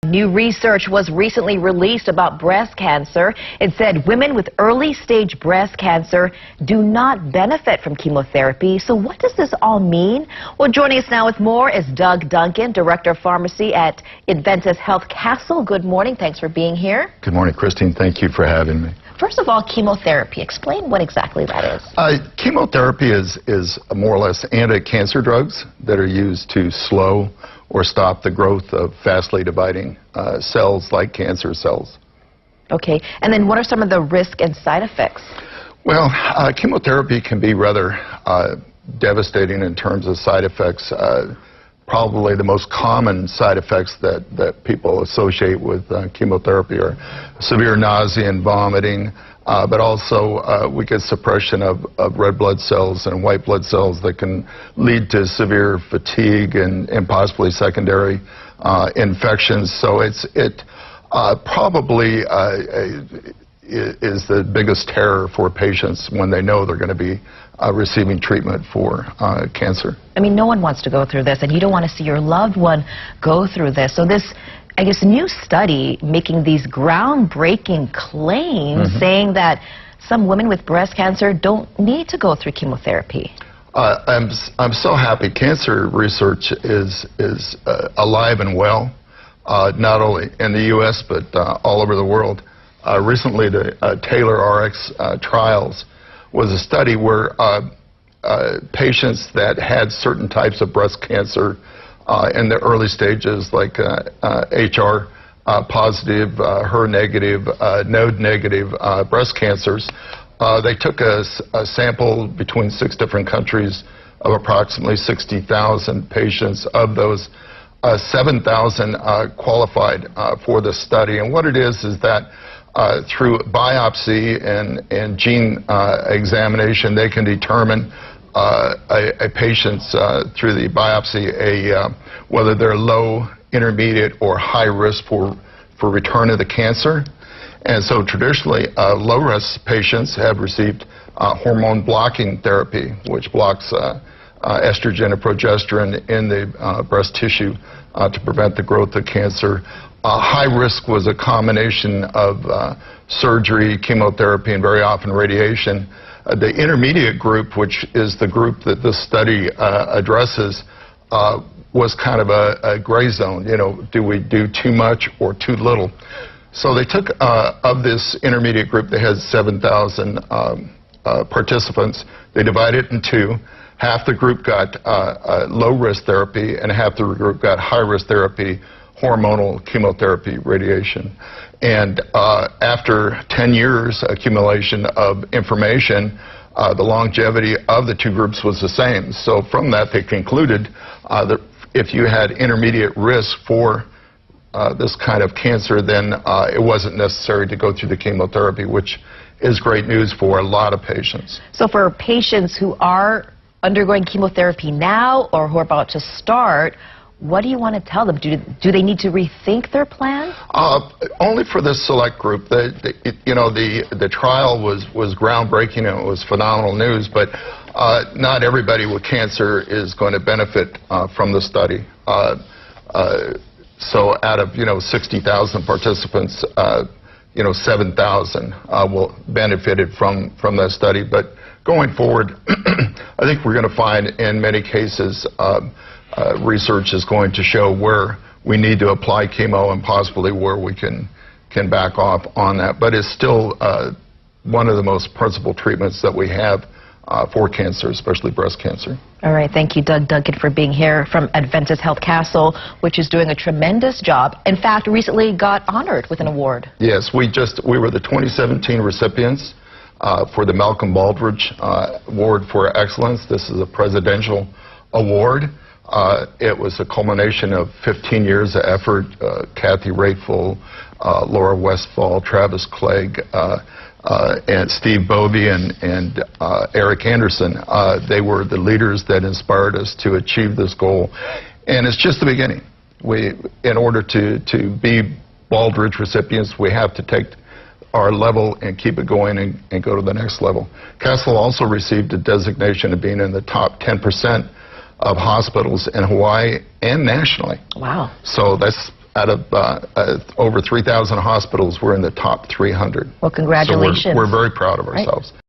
New research was recently released about breast cancer. It said women with early-stage breast cancer do not benefit from chemotherapy. So what does this all mean? Well, joining us now with more is Duncan, Director of Pharmacy at Adventist Health Castle. Good morning. Thanks for being here. Good morning, Christine. Thank you for having me. First of all, chemotherapy. Explain what exactly that is. Chemotherapy is more or less anti-cancer drugs that are used to slow or stop the growth of fastly dividing cells like cancer cells. Okay. And then what are some of the risk and side effects? Well, chemotherapy can be rather devastating in terms of side effects. Probably the most common side effects that people associate with chemotherapy are severe nausea and vomiting, but also we get suppression of red blood cells and white blood cells that can lead to severe fatigue and possibly secondary infections. So it probably is the biggest terror for patients when they know they're going to be receiving treatment for cancer. I mean, no one wants to go through this, and you don't want to see your loved one go through this. So this, I guess, new study making these groundbreaking claims saying that some women with breast cancer don't need to go through chemotherapy. I'm so happy. Cancer research is alive and well, not only in the U.S. but all over the world. Recently, the Taylor RX trials was a study where patients that had certain types of breast cancer in the early stages, like HR positive, HER negative, node negative breast cancers, they took a sample between 6 different countries of approximately 60,000 patients. Of those, 7,000 qualified for the study. And what it is that through biopsy and gene examination, they can determine a patient's, through the biopsy, whether they're low, intermediate, or high risk for return of the cancer. And so traditionally, low-risk patients have received hormone-blocking therapy, which blocks estrogen and progesterone in the breast tissue to prevent the growth of cancer. High risk was a combination of surgery, chemotherapy, and very often radiation. The intermediate group, which is the group that this study addresses, was kind of a gray zone. You know, do we do too much or too little? So they took, of this intermediate group, they had 7,000 participants. They divided it in two. Half the group got low-risk therapy, and half the group got high-risk therapy, hormonal chemotherapy, radiation. And after 10 years accumulation of information, the longevity of the two groups was the same. So from that, they concluded that if you had intermediate risk for this kind of cancer, then it wasn't necessary to go through the chemotherapy, which is great news for a lot of patients. So for patients who are undergoing chemotherapy now or who are about to start, what do you want to tell them? Do they need to rethink their plan? Only for this select group. The trial was groundbreaking and it was phenomenal news, but not everybody with cancer is going to benefit from the study. So out of 60,000 participants, 7,000 will benefited from that study. But going forward, I think we're going to find in many cases research is going to show where we need to apply chemo and possibly where we can back off on that. But it's still one of the most principal treatments that we have for cancer, especially breast cancer. All right. Thank you, Duncan, for being here from Adventist Health Castle, which is doing a tremendous job. In fact, recently got honored with an award. Yes, we were the 2017 recipients for the Malcolm Baldrige Award for Excellence. This is a presidential award. It was a culmination of 15 years of effort. Kathy Rayful, Laura Westfall, Travis Clegg, and Steve Bovey and Eric Anderson. They were the leaders that inspired us to achieve this goal. And it's just the beginning. In order to be Baldrige recipients, we have to take our level and keep it going and go to the next level. Castle also received a designation of being in the top 10% of hospitals in Hawaii and nationally. Wow. So that's out of over 3,000 hospitals, we're in the top 300. Well, congratulations. So we're very proud of ourselves. Right.